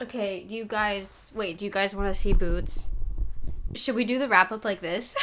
Okay, do you guys want to see boots? Should we do the wrap up like this?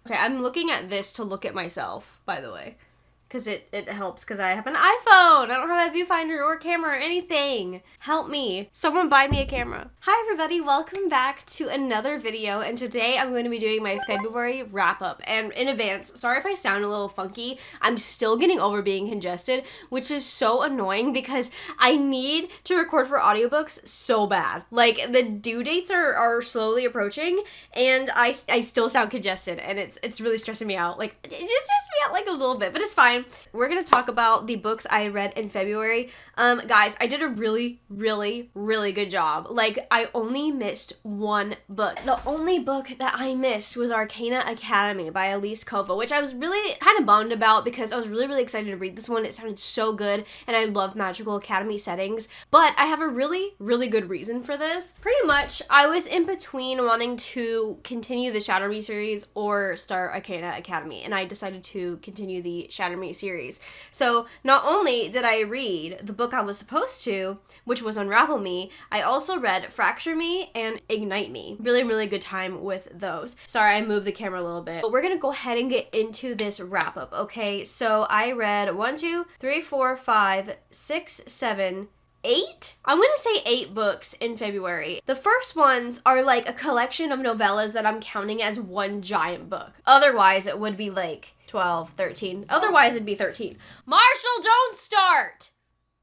Okay, I'm looking at this to look at myself, by the way. Because it helps, because I have an iPhone. I don't have a viewfinder or camera or anything. Help me. Someone buy me a camera. Hi everybody, welcome back to another video, and today I'm going to be doing my February wrap up. And in advance, sorry if I sound a little funky, I'm still getting over being congested, which is so annoying because I need to record for audiobooks so bad. Like, the due dates are slowly approaching, and I still sound congested, and it's really stressing me out. Like, it just stressed me out like a little bit, but it's fine. We're gonna talk about the books I read in February. Guys, I did a really good job. Like, I only missed one book. The only book that I missed was Arcana Academy by Elise Kova, which I was really kind of bummed about because I was really excited to read this one. It sounded so good, and I love magical academy settings. But I have a really good reason for this. Pretty much, I was in between wanting to continue the Shatter Me series or start Arcana Academy, and I decided to continue the Shatter Me series. So not only did I read the book I was supposed to, which was Unravel Me, I also read Fracture Me and Ignite Me. Really good time with those. Sorry, I moved the camera a little bit. But we're gonna go ahead and get into this wrap up, okay? So I read 1, 2, 3, 4, 5, 6, 7, 8? I'm gonna say 8 books in February. The first ones are like a collection of novellas that I'm counting as one giant book. Otherwise, it would be like 12, 13. Otherwise, it'd be 13. Marshall, don't start!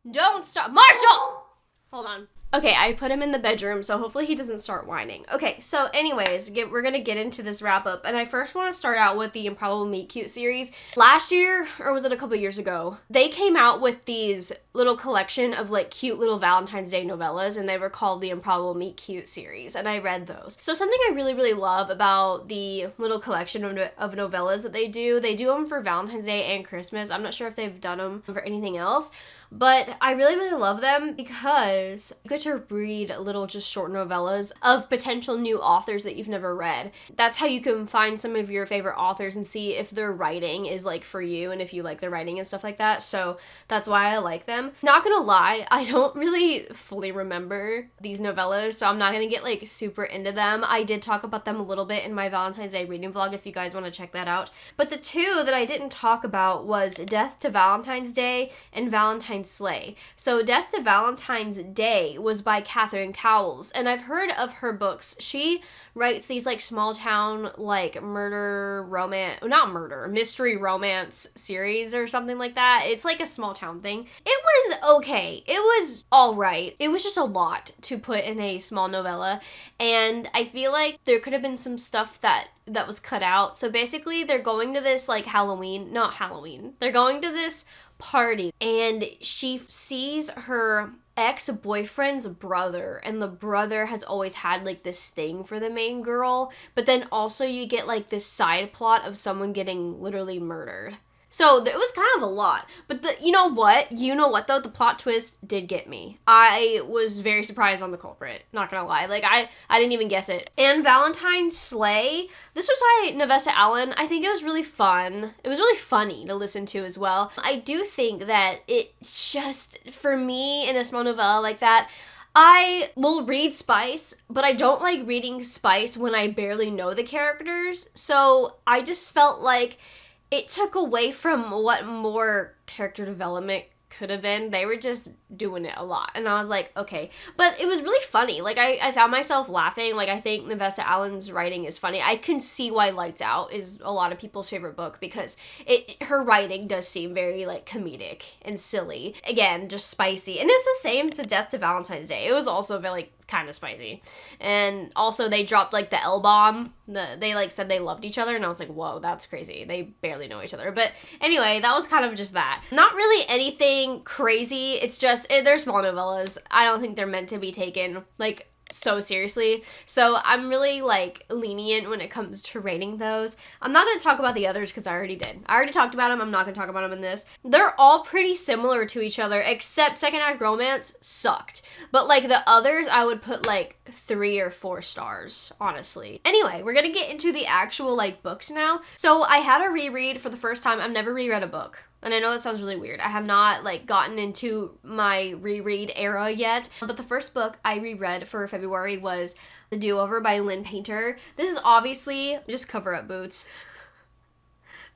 Don't stop. Marshall! Hold on. Okay, I put him in the bedroom, so hopefully he doesn't start whining. Okay, so anyways, we're gonna get into this wrap up, and I first want to start out with the Improbable Meet Cute series. Last year, or was it a couple years ago, they came out with these little collection of like cute little Valentine's Day novellas, and they were called the Improbable Meet Cute series, and I read those. So something I really love about the little collection of novellas that they do them for Valentine's Day and Christmas. I'm not sure if they've done them for anything else, but I really love them because you get to read little just short novellas of potential new authors that you've never read. That's how you can find some of your favorite authors and see if their writing is like for you and if you like their writing and stuff like that. So that's why I like them. Not gonna lie, I don't really fully remember these novellas, so I'm not gonna get like super into them. I did talk about them a little bit in my Valentine's Day reading vlog if you guys want to check that out. But the two that I didn't talk about was Death to Valentine's Day and Valentine's Slay. So Death to Valentine's Day was by Catherine Cowles, and I've heard of her books. She writes these like small town like mystery romance series or something like that. It's like a small town thing. It was okay. It was all right. It was just a lot to put in a small novella, and I feel like there could have been some stuff that was cut out. So basically they're going to this like they're going to this party, and she sees her ex-boyfriend's brother, and the brother has always had like this thing for the main girl, but then also you get like this side plot of someone getting literally murdered. So it was kind of a lot, but you know what though, the plot twist did get me. I was very surprised on the culprit, not gonna lie. Like, I didn't even guess it. And Valentine's Slay, this was by Nevessa Allen. I think it was really fun. It was really funny to listen to as well. I do think that it's just, for me, in a small novella like that, I will read spice, but I don't like reading spice when I barely know the characters. So I just felt like it took away from what more character development could have been. They were just doing it a lot, and I was like, okay. But it was really funny. Like, I found myself laughing. Like, I think Nevessa Allen's writing is funny. I can see why Lights Out is a lot of people's favorite book, because her writing does seem very like comedic and silly. Again, just spicy. And it's the same to Death to Valentine's Day. It was also very kind of spicy. And also they dropped like the L-bomb. They like said they loved each other, and I was like, whoa, that's crazy. They barely know each other. But anyway, that was kind of just that. Not really anything crazy. It's just, they're small novellas. I don't think they're meant to be taken like so seriously. So I'm really like lenient when it comes to rating those. I'm not going to talk about the others because I already did. I already talked about them. I'm not going to talk about them in this. They're all pretty similar to each other, except Second Act Romance sucked. But like the others, I would put like 3 or 4 stars, honestly. Anyway, we're going to get into the actual like books now. So I had a reread for the first time. I've never reread a book. And I know that sounds really weird. I have not like gotten into my reread era yet, but the first book I reread for February was The Do-Over by Lynn Painter. This is obviously just cover up Boots.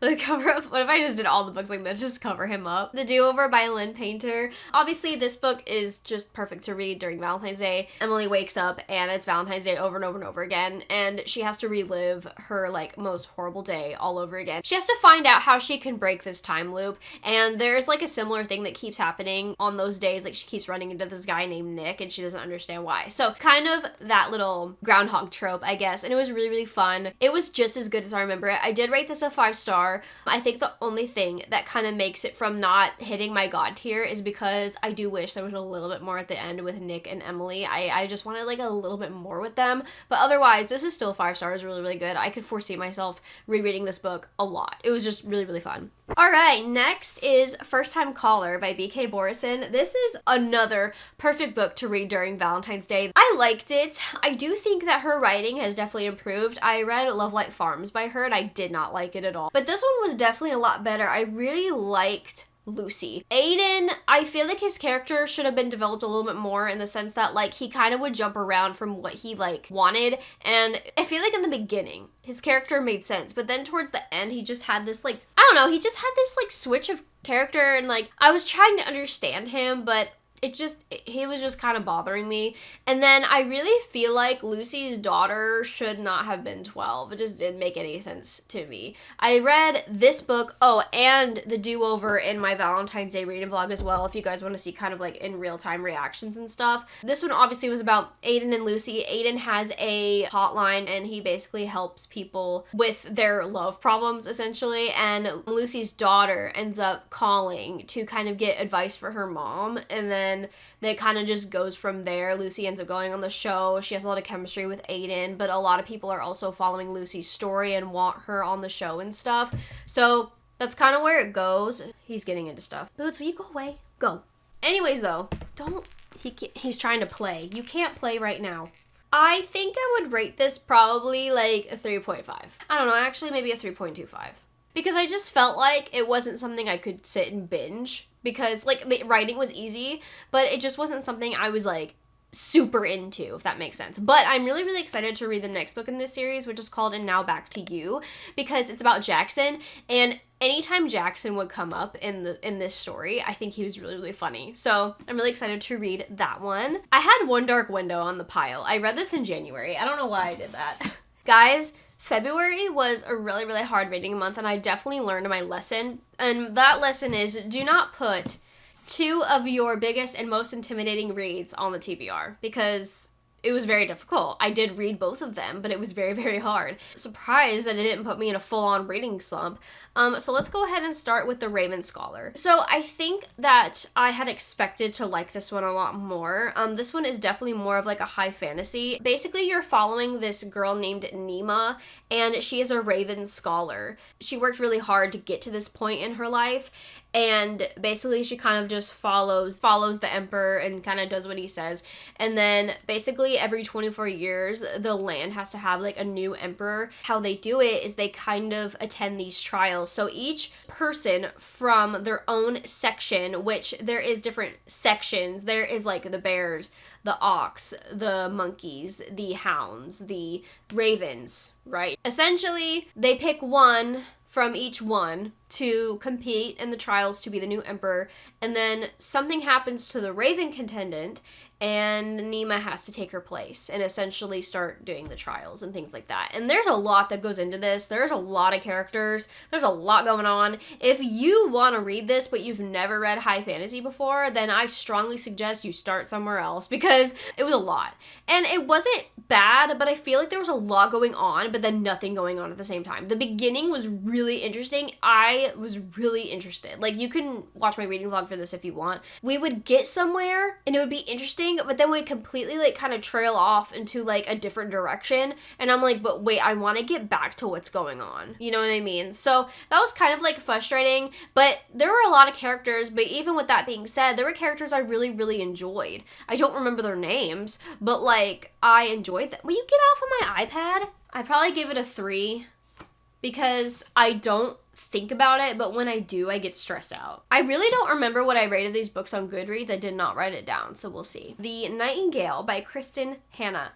The cover up. What if I just did all the books like that? Just cover him up. The Do-Over by Lynn Painter. Obviously, this book is just perfect to read during Valentine's Day. Emily wakes up and it's Valentine's Day over and over and over again, and she has to relive her like most horrible day all over again. She has to find out how she can break this time loop, and there's like a similar thing that keeps happening on those days. Like she keeps running into this guy named Nick, and she doesn't understand why. So kind of that little groundhog trope, I guess. And it was really, really fun. It was just as good as I remember it. I did rate this a 5-star. I think the only thing that kind of makes it from not hitting my God tier is because I do wish there was a little bit more at the end with Nick and Emily. I just wanted like a little bit more with them. But otherwise, this is still 5 stars, really, really good. I could foresee myself rereading this book a lot. It was just really, really fun. All right, next is First Time Caller by B.K. Borison. This is another perfect book to read during Valentine's Day. I liked it. I do think that her writing has definitely improved. I read Love Light Farms by her and I did not like it at all. But this one was definitely a lot better. I really liked Lucy. Aiden, I feel like his character should have been developed a little bit more in the sense that like he kind of would jump around from what he like wanted, and I feel like in the beginning his character made sense, but then towards the end he just had this like, I don't know, he just had this like switch of character, and like I was trying to understand him, but he was just kind of bothering me. And then I really feel like Lucy's daughter should not have been 12. It just didn't make any sense to me. I read this book, and The Do-Over in my Valentine's Day reading vlog as well, if you guys want to see kind of like in real time reactions and stuff. This one obviously was about Aiden and Lucy. Aiden has a hotline and he basically helps people with their love problems essentially, and Lucy's daughter ends up calling to kind of get advice for her mom, and then it kind of just goes from there. Lucy ends up going on the show. She has a lot of chemistry with Aiden, but a lot of people are also following Lucy's story and want her on the show and stuff. So that's kind of where it goes. He's getting into stuff. Boots, will you go away? Go. Anyways, though, he's trying to play. You can't play right now. I think I would rate this probably like a 3.5. I don't know, actually maybe a 3.25. Because I just felt like it wasn't something I could sit and binge, because like the writing was easy, but it just wasn't something I was like super into, if that makes sense. But I'm really, really excited to read the next book in this series, which is called And Now Back to You, because it's about Jackson, and anytime Jackson would come up in this story, I think he was really, really funny. So I'm really excited to read that one. I had One Dark Window on the pile. I read this in January. I don't know why I did that. Guys, February was a really, really hard reading month, and I definitely learned my lesson. And that lesson is, do not put 2 of your biggest and most intimidating reads on the TBR, because it was very difficult. I did read both of them, but it was very, very hard. Surprised that it didn't put me in a full-on reading slump. So let's go ahead and start with The Raven Scholar. So I think that I had expected to like this one a lot more. This one is definitely more of like a high fantasy. Basically, you're following this girl named Nima, and she is a Raven Scholar. She worked really hard to get to this point in her life, and basically she kind of just follows the emperor and kind of does what he says. And then basically every 24 years the land has to have like a new emperor. How they do it is they kind of attend these trials. So each person from their own section, which there is different sections, there is like the bears, the ox, the monkeys, the hounds, the ravens, right? Essentially they pick one from each one to compete in the trials to be the new emperor, and then something happens to the Raven contendant, and Nima has to take her place and essentially start doing the trials and things like that. And there's a lot that goes into this. There's a lot of characters. There's a lot going on. If you want to read this but you've never read high fantasy before, then I strongly suggest you start somewhere else, because it was a lot. And it wasn't bad, but I feel like there was a lot going on, but then nothing going on at the same time. The beginning was really interesting. I was really interested. Like, you can watch my reading vlog for this if you want. We would get somewhere and it would be interesting, but then we completely like kind of trail off into like a different direction, and I'm like, but wait, I want to get back to what's going on, you know what I mean? So that was kind of like frustrating, but there were a lot of characters. But even with that being said, there were characters I really, really enjoyed. I don't remember their names, but like I enjoyed them. Will you get off of my iPad? I'd probably give it a 3, because I don't think about it, but when I do, I get stressed out. I really don't remember what I rated these books on Goodreads. I did not write it down, so we'll see. The Nightingale by Kristen Hanna.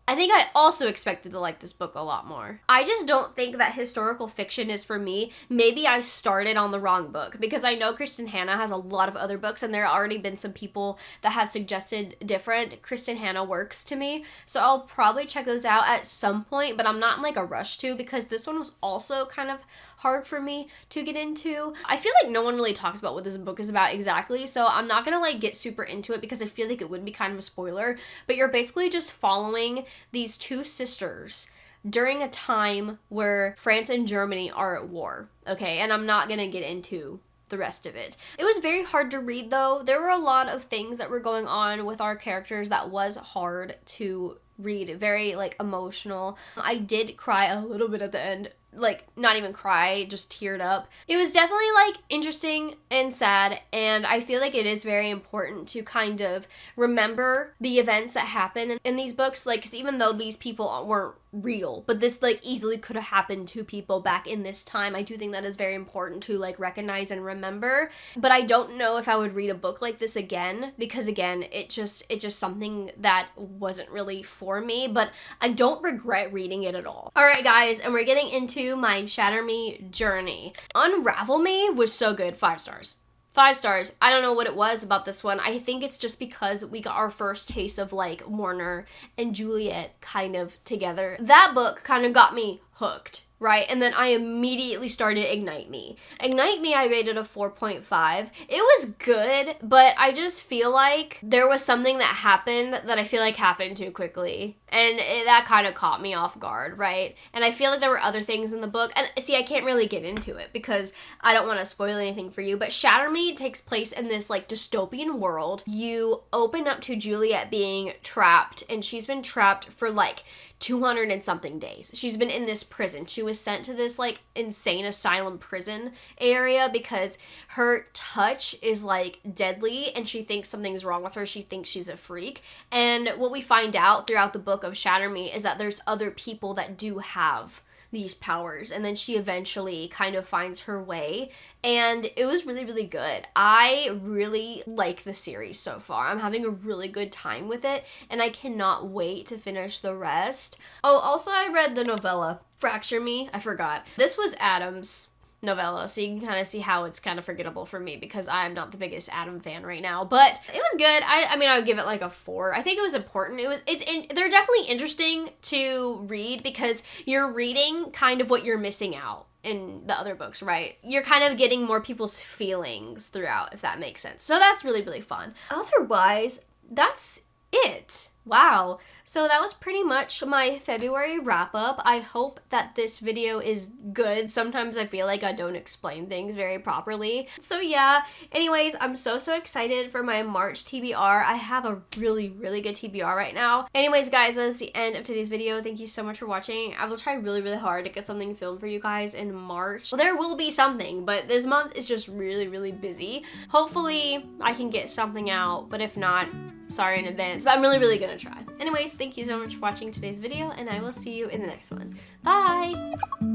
I think I also expected to like this book a lot more. I just don't think that historical fiction is for me. Maybe I started on the wrong book, because I know Kristen Hanna has a lot of other books, and there have already been some people that have suggested different Kristen Hanna works to me. So I'll probably check those out at some point, but I'm not in like a rush to, because this one was also kind of hard for me to get into. I feel like no one really talks about what this book is about exactly, so I'm not gonna like get super into it because I feel like it would be kind of a spoiler, but you're basically just following these two sisters during a time where France and Germany are at war, okay? And I'm not gonna get into the rest of it. It was very hard to read though. There were a lot of things that were going on with our characters that was hard to read, very like emotional. I did cry a little bit at the end. Like, not even cry, just teared up. It was definitely, like, interesting and sad, and I feel like it is very important to kind of remember the events that happen in these books, like, 'cause even though these people weren't real, but this, like, easily could have happened to people back in this time, I do think that is very important to, like, recognize and remember. But I don't know if I would read a book like this again, because, again, it's just something that wasn't really for me, but I don't regret reading it at all. Alright, guys, and we're getting into my Shatter Me journey. Unravel Me was so good. 5 stars. 5 stars. I don't know what it was about this one. I think it's just because we got our first taste of like Warner and Juliet kind of together. That book kind of got me hooked, right? And then I immediately started Ignite Me. Ignite Me, I rated a 4.5. It was good, but I just feel like there was something that happened that I feel like happened too quickly. And that kind of caught me off guard, right? And I feel like there were other things in the book. And see, I can't really get into it because I don't want to spoil anything for you. But Shatter Me takes place in this like dystopian world. You open up to Juliet being trapped, and she's been trapped for like 200 and something days. She's been in this prison. She was sent to this like insane asylum prison area because her touch is like deadly and she thinks something's wrong with her. She thinks she's a freak. And what we find out throughout the book of Shatter Me is that there's other people that do have these powers, and then she eventually kind of finds her way, and it was really, really good. I really like the series so far. I'm having a really good time with it, and I cannot wait to finish the rest. Oh, also I read the novella, Fracture Me. I forgot. This was Adam's novella, so you can kind of see how it's kind of forgettable for me because I'm not the biggest Adam fan right now, but it was good. I mean, I would give it like a 4. I think it was important. They're definitely interesting to read because you're reading kind of what you're missing out in the other books, right? You're kind of getting more people's feelings throughout, if that makes sense. So that's really, really fun. Otherwise, that's it. Wow. So that was pretty much my February wrap up. I hope that this video is good. Sometimes I feel like I don't explain things very properly. So yeah, anyways, I'm so excited for my March TBR. I have a really, really good TBR right now. Anyways, guys, that's the end of today's video. Thank you so much for watching. I will try really, really hard to get something filmed for you guys in March. Well, there will be something, but this month is just really, really busy. Hopefully I can get something out, but if not, sorry in advance, but I'm really, really gonna try. Anyways, thank you so much for watching today's video, and I will see you in the next one. Bye!